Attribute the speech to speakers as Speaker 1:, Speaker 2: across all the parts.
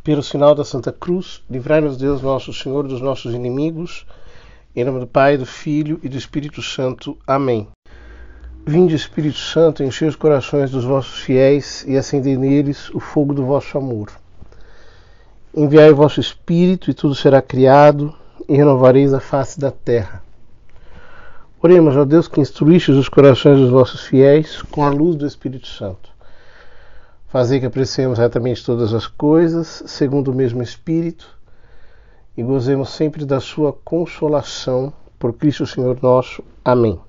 Speaker 1: Pelo sinal da Santa Cruz, livrai-nos Deus nosso Senhor dos nossos inimigos, em nome do Pai, do Filho e do Espírito Santo. Amém. Vinde, Espírito Santo, enchei os corações dos vossos fiéis e acendei neles o fogo do vosso amor. Enviai o vosso Espírito e tudo será criado e renovareis a face da terra. Oremos, ó Deus, que instruístes os corações dos vossos fiéis com a luz do Espírito Santo. Fazei que apreciemos retamente todas as coisas, segundo o mesmo Espírito, e gozemos sempre da sua consolação, por Cristo Senhor nosso. Amém.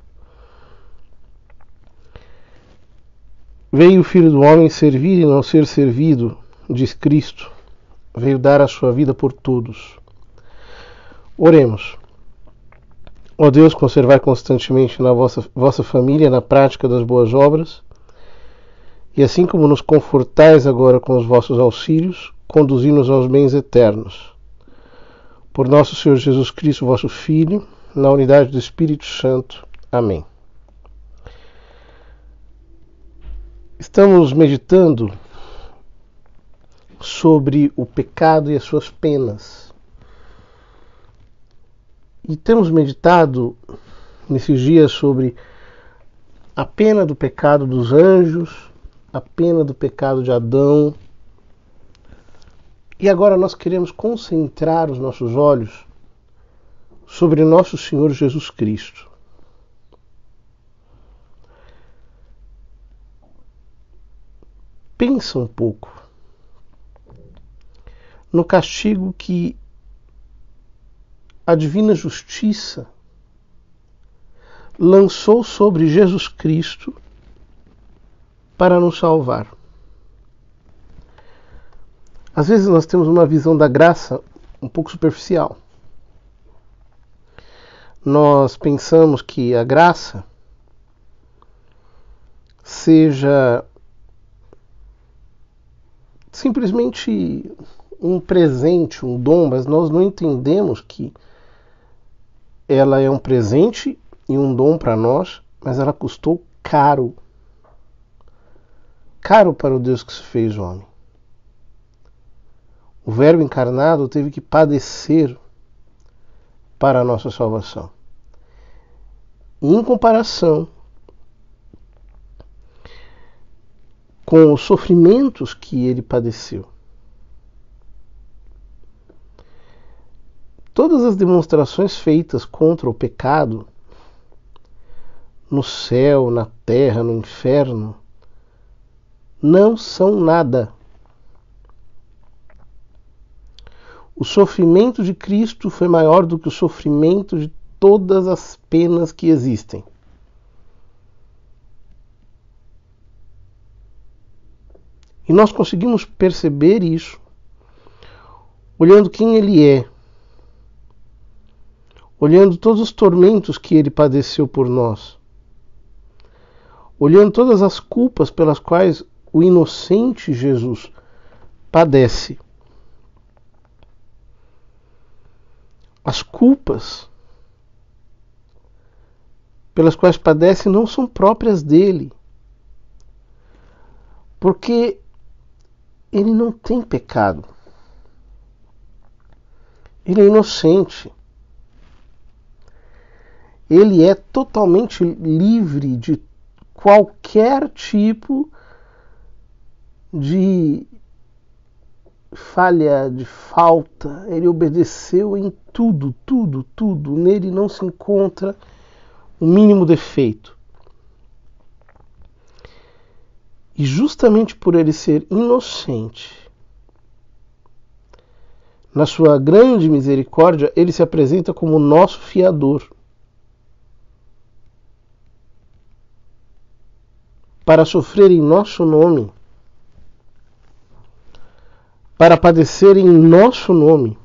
Speaker 1: Veio o Filho do Homem servir e não ser servido, diz Cristo. Veio dar a sua vida por todos. Oremos. Ó Deus, conservai constantemente na vossa família na prática das boas obras, e assim como nos confortais agora com os vossos auxílios, conduzi-nos aos bens eternos. Por nosso Senhor Jesus Cristo, vosso Filho, na unidade do Espírito Santo. Amém. Estamos meditando sobre o pecado e as suas penas. E temos meditado nesses dias sobre a pena do pecado dos anjos, a pena do pecado de Adão. E agora nós queremos concentrar os nossos olhos sobre nosso Senhor Jesus Cristo. Pensa um pouco no castigo que a divina justiça lançou sobre Jesus Cristo para nos salvar. Às vezes nós temos uma visão da graça um pouco superficial. Nós pensamos que a graça seja simplesmente um presente, um dom, mas nós não entendemos que ela é um presente e um dom para nós, mas ela custou caro. Caro para o Deus que se fez homem. O Verbo encarnado teve que padecer para a nossa salvação. E em comparação com os sofrimentos que ele padeceu, todas as demonstrações feitas contra o pecado, no céu, na terra, no inferno, não são nada. O sofrimento de Cristo foi maior do que o sofrimento de todas as penas que existem. E nós conseguimos perceber isso olhando quem ele é, olhando todos os tormentos que ele padeceu por nós, olhando todas as culpas pelas quais o inocente Jesus padece. As culpas pelas quais padece não são próprias dele, porque ele não tem pecado. Ele é inocente. Ele é totalmente livre de qualquer tipo de falha, de falta. Ele obedeceu em tudo. Nele não se encontra o mínimo defeito. E justamente por ele ser inocente, na sua grande misericórdia, ele se apresenta como nosso fiador, para sofrer em nosso nome, para padecer em nosso nome.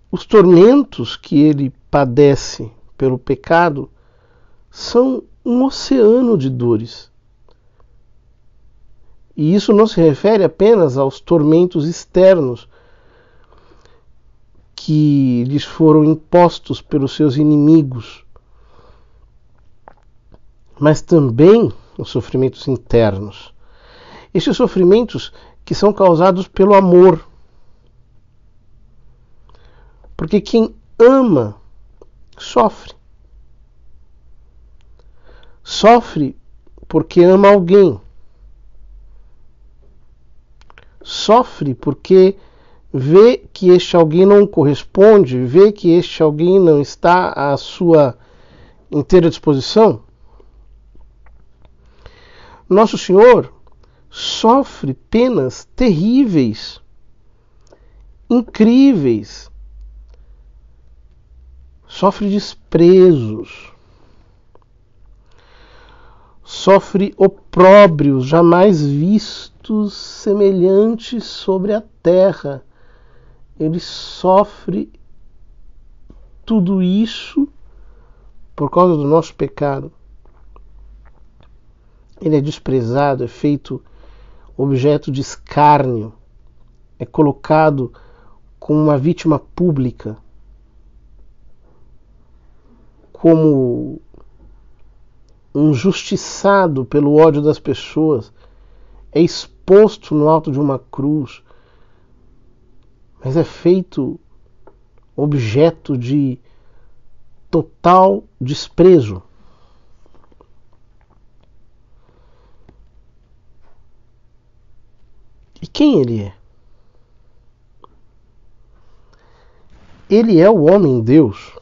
Speaker 1: Os tormentos que ele padece pelo pecado são um oceano de dores. E isso não se refere apenas aos tormentos externos que lhes foram impostos pelos seus inimigos, mas também os sofrimentos internos. Esses sofrimentos que são causados pelo amor. Porque quem ama sofre. Sofre porque ama alguém. Sofre porque vê que este alguém não corresponde, vê que este alguém não está à sua inteira disposição. Nosso Senhor sofre penas terríveis, incríveis. Sofre desprezos. Sofre opróbrios jamais vistos semelhantes sobre a terra. Ele sofre tudo isso por causa do nosso pecado. Ele é desprezado, é feito objeto de escárnio, é colocado como uma vítima pública, como um justiçado pelo ódio das pessoas, é exposto no alto de uma cruz, mas é feito objeto de total desprezo. E quem ele é? Ele é o homem-Deus.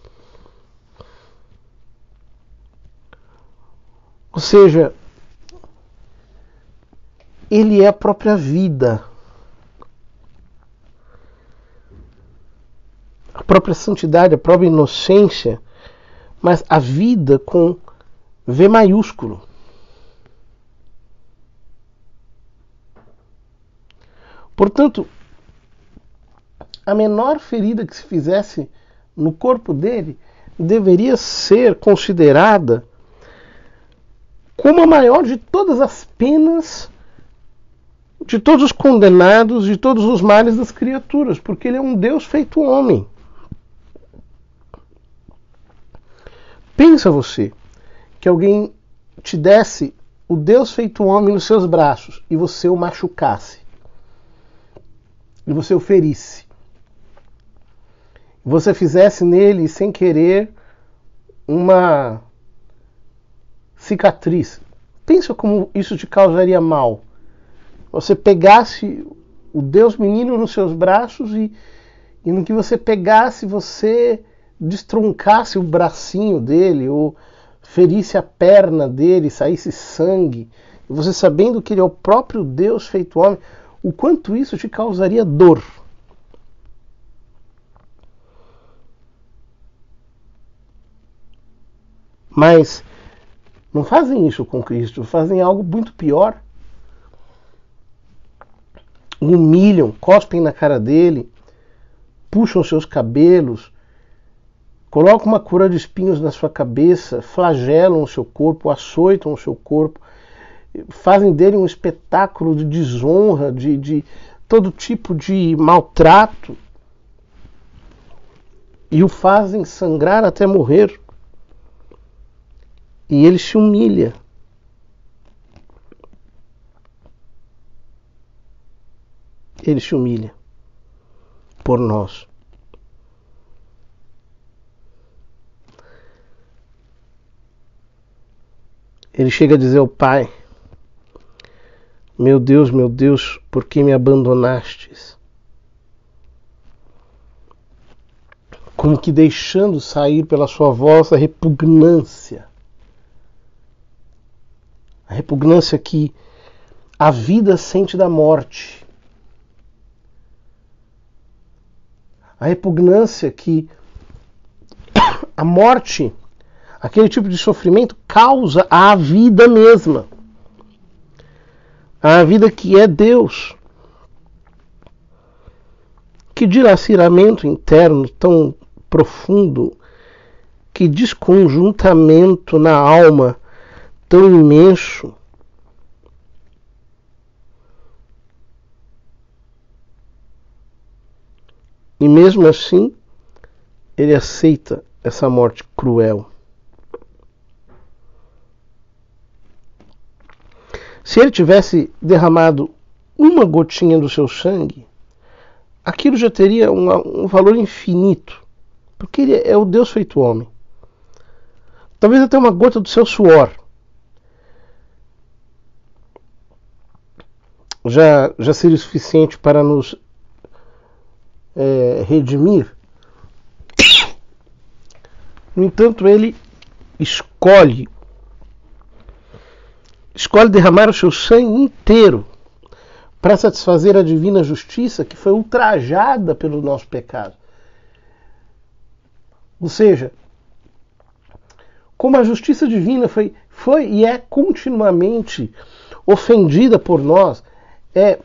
Speaker 1: Ou seja, ele é a própria vida. A própria santidade, a própria inocência, mas a vida com V maiúsculo. Portanto, a menor ferida que se fizesse no corpo dele deveria ser considerada como a maior de todas as penas, de todos os condenados, de todos os males das criaturas, porque ele é um Deus feito homem. Pensa você que alguém te desse o Deus feito homem nos seus braços e você o machucasse, e você o ferisse, e você fizesse nele, sem querer, uma cicatriz. Pensa como isso te causaria mal. Você pegasse o Deus menino nos seus braços e no que você pegasse, você destroncasse o bracinho dele ou ferisse a perna dele, saísse sangue. E você, sabendo que ele é o próprio Deus feito homem, o quanto isso te causaria dor. Mas não fazem isso com Cristo, fazem algo muito pior. O humilham, cospem na cara dele, puxam seus cabelos, colocam uma coroa de espinhos na sua cabeça, flagelam o seu corpo, açoitam o seu corpo, fazem dele um espetáculo de desonra, de todo tipo de maltrato, e o fazem sangrar até morrer. E ele se humilha. Ele se humilha por nós. Ele chega a dizer ao Pai: meu Deus, por que me abandonastes? Como que deixando sair pela sua voz a repugnância. A repugnância que a vida sente da morte. A repugnância que a morte, aquele tipo de sofrimento, causa à vida mesma. A vida que é Deus. Que dilaceramento interno tão profundo, que desconjuntamento na alma tão imenso. E mesmo assim, ele aceita essa morte cruel. Se ele tivesse derramado uma gotinha do seu sangue, aquilo já teria um valor infinito, porque ele é o Deus feito homem. Talvez até uma gota do seu suor já seria suficiente para nos redimir. No entanto, ele escolhe derramar o seu sangue inteiro para satisfazer a divina justiça que foi ultrajada pelo nosso pecado. Ou seja, como a justiça divina foi e é continuamente ofendida por nós, é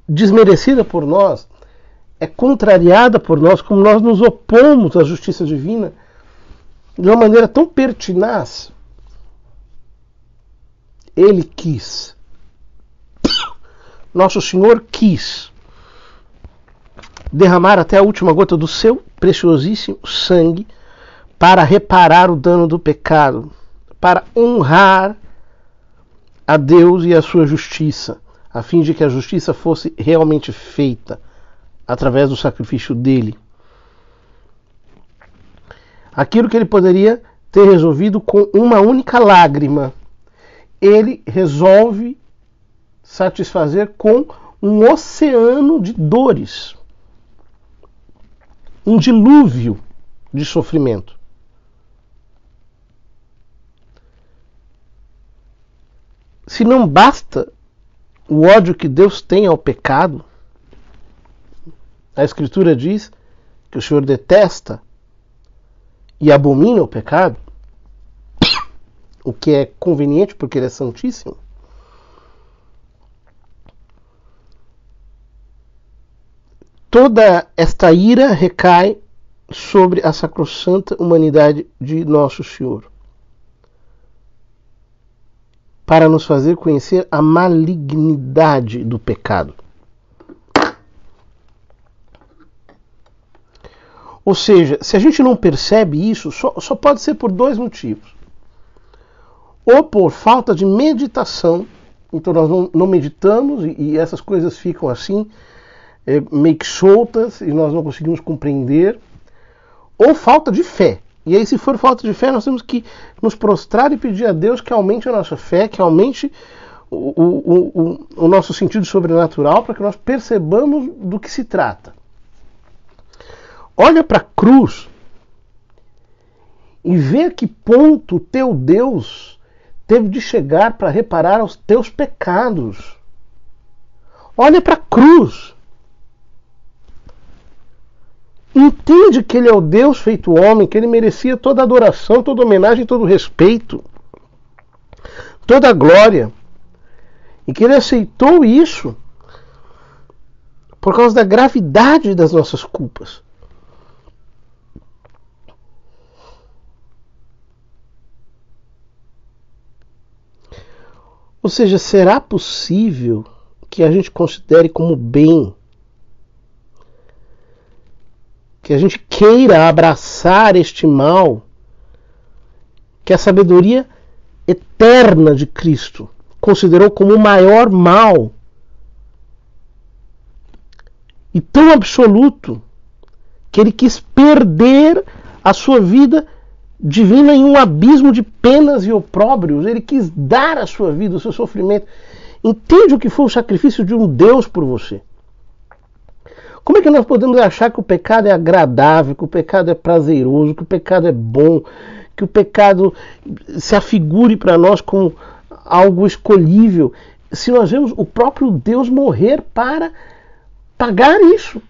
Speaker 1: desmerecida por nós, é contrariada por nós, como nós nos opomos à justiça divina de uma maneira tão pertinaz, ele quis. Nosso Senhor quis derramar até a última gota do seu preciosíssimo sangue para reparar o dano do pecado, para honrar a Deus e a sua justiça, a fim de que a justiça fosse realmente feita através do sacrifício dele. Aquilo que ele poderia ter resolvido com uma única lágrima, ele resolve satisfazer com um oceano de dores, um dilúvio de sofrimento. Se não basta o ódio que Deus tem ao pecado, a Escritura diz que o Senhor detesta e abomina o pecado, o que é conveniente porque ele é santíssimo. Toda esta ira recai sobre a sacrossanta humanidade de Nosso Senhor, para nos fazer conhecer a malignidade do pecado. Ou seja, se a gente não percebe isso, só pode ser por dois motivos. Ou por falta de meditação, então nós não meditamos e essas coisas ficam assim, meio que soltas, e nós não conseguimos compreender, ou falta de fé. E aí, se for falta de fé, nós temos que nos prostrar e pedir a Deus que aumente a nossa fé, que aumente o nosso sentido sobrenatural, para que nós percebamos do que se trata. Olha para a cruz e vê a que ponto o teu Deus teve de chegar para reparar os teus pecados. Olha para a cruz. Entende que ele é o Deus feito homem, que ele merecia toda adoração, toda homenagem, todo respeito, toda glória. E que ele aceitou isso por causa da gravidade das nossas culpas. Ou seja, será possível que a gente considere como bem, que a gente queira abraçar este mal, que a sabedoria eterna de Cristo considerou como o maior mal e tão absoluto que ele quis perder a sua vida divina em um abismo de penas e opróbrios. Ele quis dar a sua vida, o seu sofrimento. Entende o que foi o sacrifício de um Deus por você? Como é que nós podemos achar que o pecado é agradável, que o pecado é prazeroso, que o pecado é bom, que o pecado se afigure para nós como algo escolhível, se nós vemos o próprio Deus morrer para pagar isso,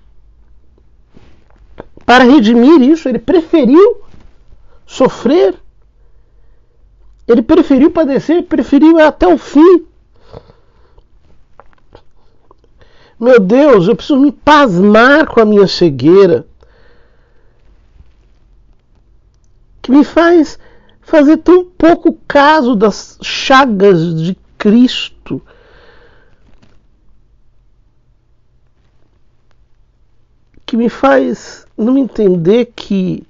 Speaker 1: para redimir isso? Ele preferiu sofrer, ele preferiu padecer, preferiu até o fim. Meu Deus, eu preciso me pasmar com a minha cegueira, que me faz fazer tão pouco caso das chagas de Cristo. Que me faz não entender que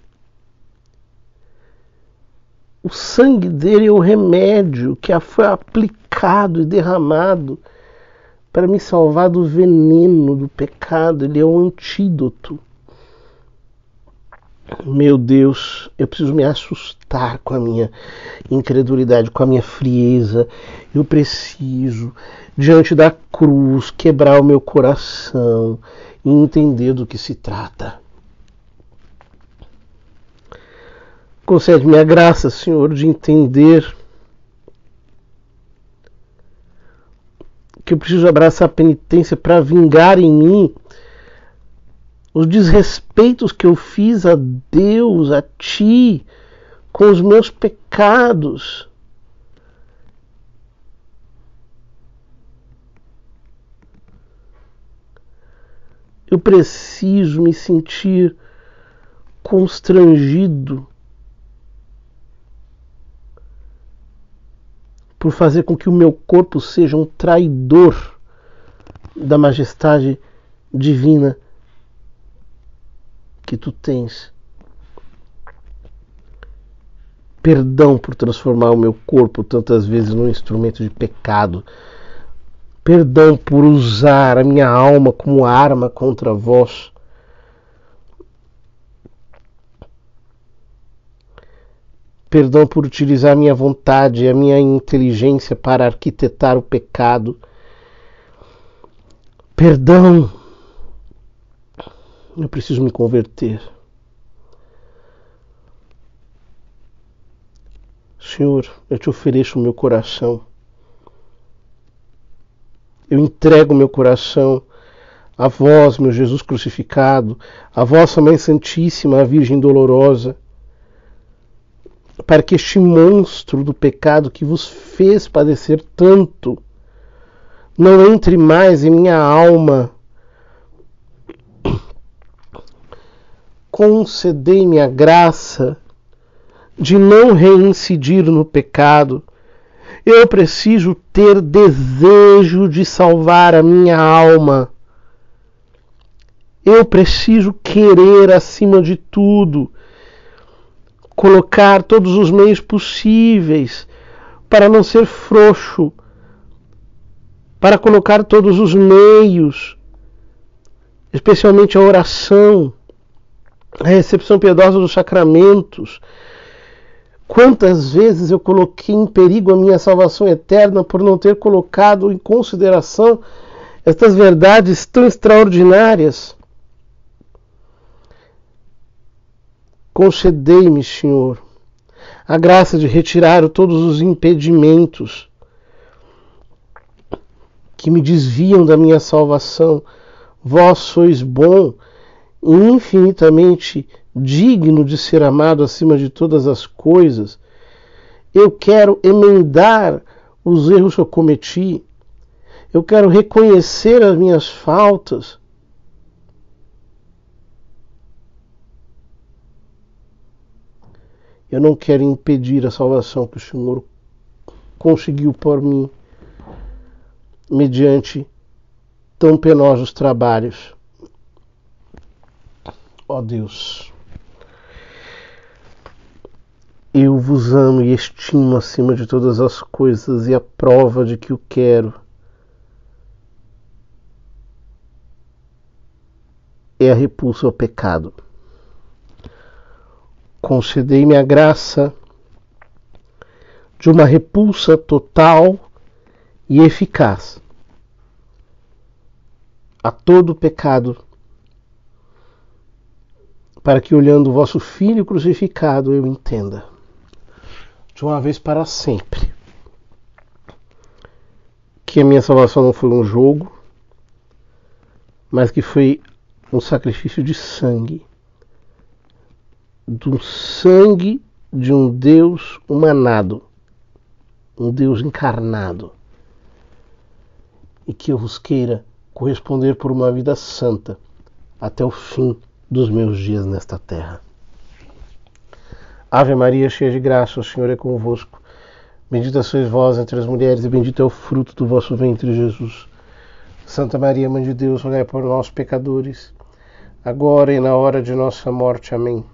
Speaker 1: o sangue dele é o remédio que foi aplicado pecado e derramado para me salvar do veneno do pecado. Ele é o antídoto. Meu Deus, eu preciso me assustar com a minha incredulidade, com a minha frieza. Eu preciso, diante da cruz, quebrar o meu coração e entender do que se trata. Concede-me a graça, Senhor, de entender que eu preciso abraçar a penitência para vingar em mim os desrespeitos que eu fiz a Deus, a Ti, com os meus pecados. Eu preciso me sentir constrangido por fazer com que o meu corpo seja um traidor da majestade divina que Tu tens. Perdão por transformar o meu corpo tantas vezes num instrumento de pecado. Perdão por usar a minha alma como arma contra Vós. Perdão por utilizar a minha vontade e a minha inteligência para arquitetar o pecado. Perdão. Eu preciso me converter. Senhor, eu Te ofereço o meu coração. Eu entrego o meu coração a Vós, meu Jesus crucificado, a Vossa Mãe Santíssima, a Virgem Dolorosa, para que este monstro do pecado que vos fez padecer tanto não entre mais em minha alma. Concedei-me a graça de não reincidir no pecado. Eu preciso ter desejo de salvar a minha alma. Eu preciso querer, acima de tudo, colocar todos os meios possíveis para não ser frouxo, para colocar todos os meios, especialmente a oração, a recepção piedosa dos sacramentos. Quantas vezes eu coloquei em perigo a minha salvação eterna por não ter colocado em consideração estas verdades tão extraordinárias. Concedei-me, Senhor, a graça de retirar todos os impedimentos que me desviam da minha salvação. Vós sois bom e infinitamente digno de ser amado acima de todas as coisas. Eu quero emendar os erros que eu cometi. Eu quero reconhecer as minhas faltas. Eu não quero impedir a salvação que o Senhor conseguiu por mim, mediante tão penosos trabalhos. Ó Deus, eu vos amo e estimo acima de todas as coisas, e a prova de que o quero é a repulsa ao pecado. Concedei-me a graça de uma repulsa total e eficaz a todo pecado, para que, olhando o vosso Filho crucificado, eu entenda, de uma vez para sempre, que a minha salvação não foi um jogo, mas que foi um sacrifício de sangue, do sangue de um Deus humanado, um Deus encarnado, e que eu vos queira corresponder por uma vida santa até o fim dos meus dias nesta terra. Ave Maria, cheia de graça, o Senhor é convosco. Bendita sois vós entre as mulheres, e bendito é o fruto do vosso ventre, Jesus. Santa Maria, Mãe de Deus, rogai por nós, pecadores, agora e na hora de nossa morte. Amém.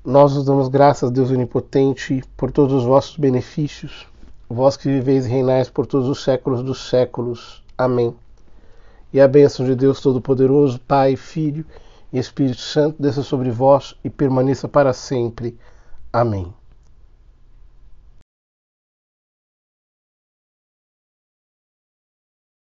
Speaker 1: Nós vos damos graças, Deus onipotente, por todos os vossos benefícios, vós que viveis e reinais por todos os séculos dos séculos. Amém. E a bênção de Deus Todo-Poderoso, Pai, Filho e Espírito Santo, desça sobre vós e permaneça para sempre. Amém.